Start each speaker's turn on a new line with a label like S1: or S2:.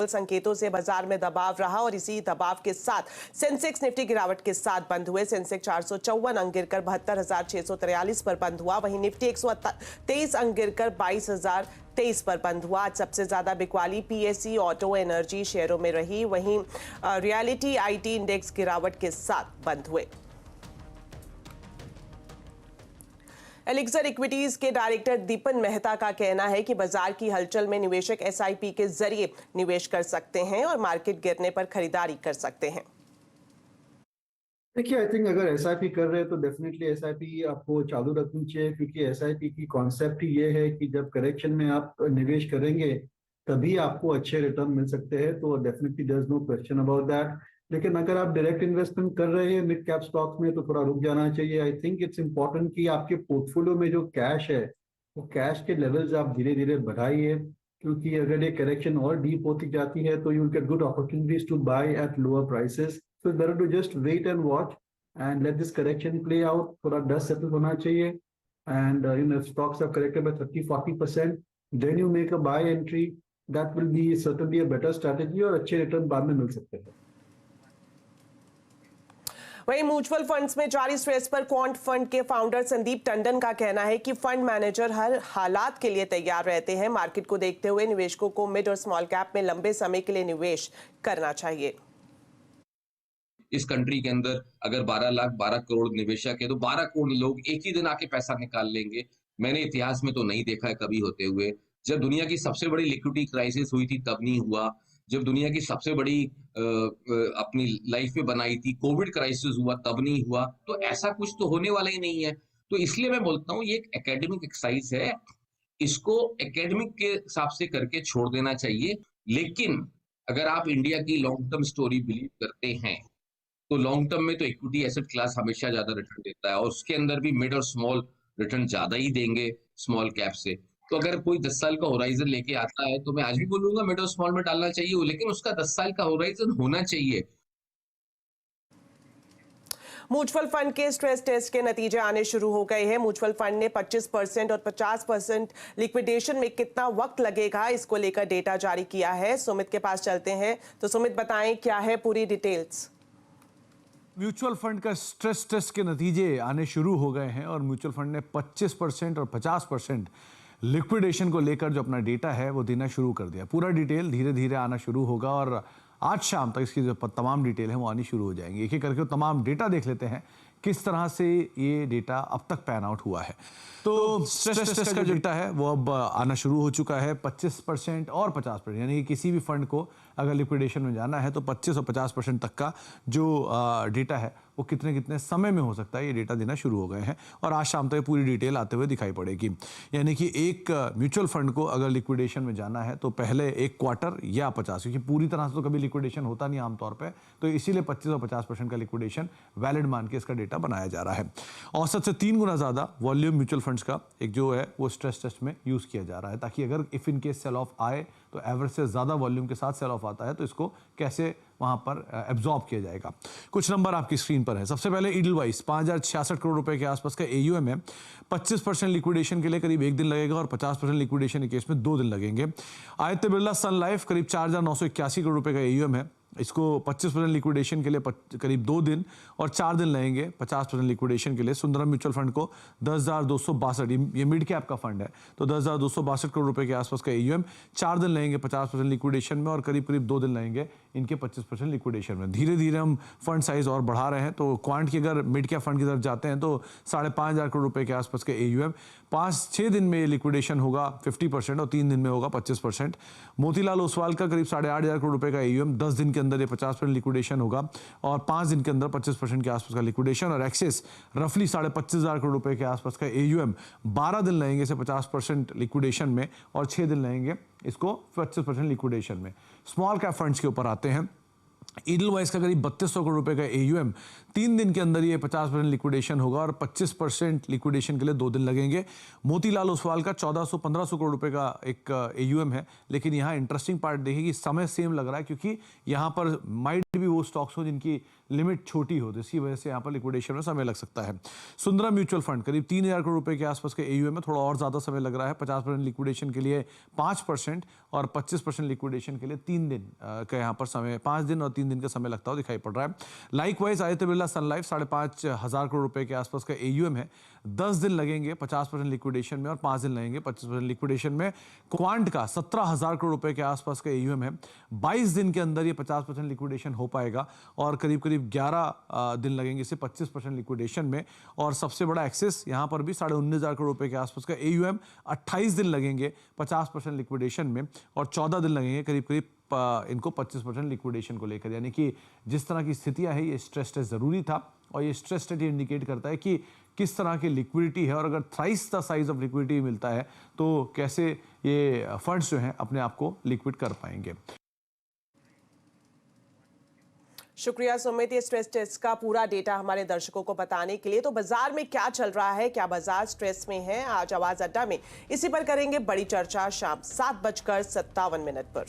S1: संकेतों से बाजार में दबाव रहा और इसी दबाव के साथ सेंसेक्स निफ्टी गिरावट के साथ बंद हुए। सेंसेक्स 454 अंक गिरकर 72,643 पर बंद हुआ। वहीं निफ्टी 123 अंक गिरकर 22,023 पर बंद हुआ। आज सबसे ज्यादा बिकवाली पीएसई, ऑटो, एनर्जी शेयरों में रही। वहीं रियलिटी आईटी इंडेक्स गिरावट के साथ बंद हुए। एलिक्सर इक्विटीज के डायरेक्टर दीपन मेहता का कहना है कि बाजार की हलचल में निवेशक एसआईपी के जरिए निवेश कर सकते हैं और मार्केट गिरने पर खरीदारी कर सकते हैं।
S2: देखिए, आई थिंक अगर एसआईपी कर रहे हैं तो डेफिनेटली एसआईपी आपको चालू रखनी चाहिए, क्योंकि एसआईपी की कॉन्सेप्ट ही ये है कि जब करेक्शन में आप निवेश करेंगे तभी आपको अच्छे रिटर्न मिल सकते हैं। तो definitely there is no question about that. लेकिन अगर आप डायरेक्ट इन्वेस्टमेंट कर रहे हैं मिड कैप स्टॉक्स में तो थोड़ा रुक जाना चाहिए। आई थिंक इट्स इंपॉर्टेंट कि आपके पोर्टफोलियो में जो कैश है वो कैश के लेवल्स आप धीरे धीरे बढ़ाइए, क्योंकि अगर ये करेक्शन और डीप होती जाती है तो you will get good opportunities to buy at lower prices. So better to just wait and watch and let this correction play out. थोड़ा dust settle होना चाहिए, and if stocks are corrected by 30-40%, then you make a buy entry. That will be certainly a better strategy और अच्छे return बाद में मिल सकते हैं।
S1: वहीं म्यूचुअल फंड्स में जारी स्ट्रेस पर क्वांट फंड के फाउंडर संदीप टंडन का कहना है कि फंड मैनेजर हर हालात के लिए तैयार रहते हैं। मार्केट को देखते हुए निवेशकों को मिड और स्मॉल कैप में लंबे समय के लिए निवेश करना चाहिए।
S3: इस कंट्री के अंदर अगर 12 करोड़ निवेशक है तो 12 करोड़ लोग एक ही दिन आके पैसा निकाल लेंगे। मैंने इतिहास में तो नहीं देखा है कभी होते हुए। जब दुनिया की सबसे बड़ी लिक्विडिटी क्राइसिस हुई थी तब नहीं हुआ। जब दुनिया की सबसे बड़ी अपनी लाइफ में बनाई थी कोविड क्राइसिस हुआ तब नहीं हुआ। तो ऐसा कुछ तो होने वाला ही नहीं है। तो इसलिए मैं बोलता हूँ ये एक एकेडमिक एक्सरसाइज है, इसको एकेडमिक के हिसाब से करके छोड़ देना चाहिए। लेकिन अगर आप इंडिया की लॉन्ग टर्म स्टोरी बिलीव करते हैं तो लॉन्ग टर्म में तो इक्विटी एसेट क्लास हमेशा ज्यादा रिटर्न देता है और उसके अंदर भी मिड और स्मॉल रिटर्न ज्यादा ही देंगे स्मॉल कैप से। तो अगर कोई 10 साल का होराइजन लेके आता है तो मैं आज भी बोलूंगा मिड और स्मॉल में डालना चाहिए, लेकिन उसका 10 साल का होराइजन होना चाहिए।
S1: म्यूचुअल फंड के स्ट्रेस टेस्ट के नतीजे आने शुरू हो गए हैं। म्यूचुअल फंड ने 25% और 50% लिक्विडेशन में कितना वक्त लगेगा इसको लेकर डेटा जारी किया है। सुमित के पास चलते हैं। तो सुमित बताएं क्या है पूरी डिटेल्स।
S4: म्यूचुअल फंड का स्ट्रेस टेस्ट के नतीजे आने शुरू हो गए हैं और म्यूचुअल फंड ने 25% और 50% लिक्विडेशन को लेकर जो अपना डेटा है वो देना शुरू कर दिया। पूरा डिटेल धीरे धीरे आना शुरू होगा और आज शाम तक इसकी जो तमाम डिटेल है वो आनी शुरू हो जाएंगी। एक एक करके तमाम डेटा देख लेते हैं किस तरह से ये डेटा अब तक पैन आउट हुआ है। तो स्ट्रेस टेस्ट का जो डेटा है वो अब आना शुरू हो चुका है। 25% और 50%, यानी कि किसी भी फंड को अगर लिक्विडेशन में जाना है तो 25 और 50% तक का जो डेटा है वो कितने कितने समय में हो सकता है, ये डेटा देना शुरू हो गए हैं और आज शाम तक पूरी डिटेल आते हुए दिखाई पड़ेगी। यानी कि एक म्यूचुअल फंड को अगर लिक्विडेशन में जाना है तो पहले एक क्वार्टर या 50, क्योंकि पूरी तरह से तो कभी लिक्विडेशन होता नहीं आमतौर पर, तो इसीलिए 25 और 50% का लिक्विडेशन वैलिड मान के इसका डेटा बनाया जा रहा है। औसत से 3 गुना ज़्यादा वॉल्यूम म्यूचुअल फंड्स का एक जो है वो स्ट्रेस टेस्ट में यूज़ किया जा रहा है, ताकि अगर if in case sell off आए तो एवरेज से ज़्यादा वॉल्यूम के साथ सेल ऑफ आता है तो इसको कैसे वहाँ पर एब्जॉर्ब किया जाएगा। कुछ नंबर आपकी स्क्रीन पर है। सबसे पहले ईडलवाइज 5,066 करोड़ रुपए के आसपास का एयूएम है। 25% लिक्विडेशन के लिए करीब 1 दिन लगेगा और 50% लिक्विडेशन के केस में 2 दिन लगेंगे। आदित्य बिरला सन लाइफ करीब 4,981 करोड़ रुपए का एयूएम है। इसको 25% लिक्विडेशन के लिए करीब 2 दिन और 4 दिन लगेंगे 50% लिक्विडेशन के लिए। सुंदरम म्यूचुअल फंड को 10,262, ये मिड कैप का फंड है, तो 10,262 करोड़ रुपए के आसपास का एयूएम, 4 दिन लगेंगे 50% लिक्विडेशन में और करीब करीब 2 दिन लगेंगे इनके 25% लिक्विडेशन में। धीरे धीरे हम फंड साइज और बढ़ा रहे हैं। तो क्वांट की अगर मिड कैप फंड की तरफ जाते हैं तो 5,500 करोड़ रुपए के आसपास का एयूएम, 5-6 दिन में लिक्विडेशन होगा 50% और 3 दिन में होगा 25%। मोतीलाल ओसवाल का करीब 8,500 करोड़ रुपए का एयूएम, 10 दिन के अंदर ये 50% लिक्विडेशन होगा और 5 दिन के अंदर 25% के आसपास का लिक्विडेशन। और एक्सिस रफली 25,500 करोड़ रुपए के आसपास का एयूएम, 12 दिन लगेंगे इसे 50% लिक्विडेशन में और 6 दिन लगेंगे इसको 25% लिक्विडेशन में। स्मॉल कैप फंड्स के ऊपर आते हैं। ईडलवाइज का करीब 3,200 करोड़ रुपए का एयूएम, 3 दिन के अंदर ये 50% लिक्विडेशन होगा और 25% लिक्विडेशन के लिए 2 दिन लगेंगे। मोतीलाल ओसवाल का 1,400-1,500 करोड़ रुपए का एक एयूएम है, लेकिन यहाँ इंटरेस्टिंग पार्ट देखिए कि समय सेम लग रहा है, क्योंकि यहाँ पर माइट भी वो वो स्टॉक्स हो जिनकी लिमिट छोटी हो, तो इसी वजह से यहाँ पर लिक्विडेशन में समय लग सकता है। सुंदरा म्यूचुअल फंड करीब 3000 करोड़ रुपए के आसपास के AUM में, थोड़ा और ज़्यादा समय लग रहा है। 50% लिक्विडेशन के लिए 5% और 25% लिक्विडेशन के लिए 3 दिन का यहाँ पर समय, 5 दिन और 3 दिन का समय लगता हुआ दिखाई पड़ रहा है। लाइकवाइज आदित्य बिरला सन लाइफ 5,500 करोड़ रुपए के आसपास का AUM है। 10 दिन लगेंगे 50% लिक्विडेशन में और 5 दिन लगेंगे 25% लिक्विडेशन में। क्वांट का 17,000 करोड़ रुपए के आसपास का AUM है। 22 दिन के अंदर ये 50% लिक्विडेशन हो पाएगा और करीब करीब 11 दिन लगेंगे इसे 25% लिक्विडेशन में। और सबसे बड़ा एक्सेस यहाँ पर भी 19,500 करोड़ रुपए के आसपास का AUM, 28 दिन लगेंगे 50% लिक्विडेशन में और 14 दिन लगेंगे करीब करीब इनको 25% लिक्विडेशन को लेकर। यानी कि जिस तरह की स्थितियां है, ये स्ट्रेस टेस्ट जरूरी था और ये स्ट्रेस टेस्ट इंडिकेट करता है कि किस तरह की लिक्विडिटी है और अगर thrice the size of liquidity मिलता है तो कैसे ये फंड्स जो हैं अपने आप को लिक्विड कर पाएंगे।
S1: शुक्रिया सुमित, ये स्ट्रेस टेस्ट का पूरा डेटा हमारे दर्शकों को बताने के लिए। तो बाजार में क्या चल रहा है, क्या बाजार स्ट्रेस में है, आज आवाज अड्डा में इसी पर करेंगे बड़ी चर्चा शाम 7:57 पर।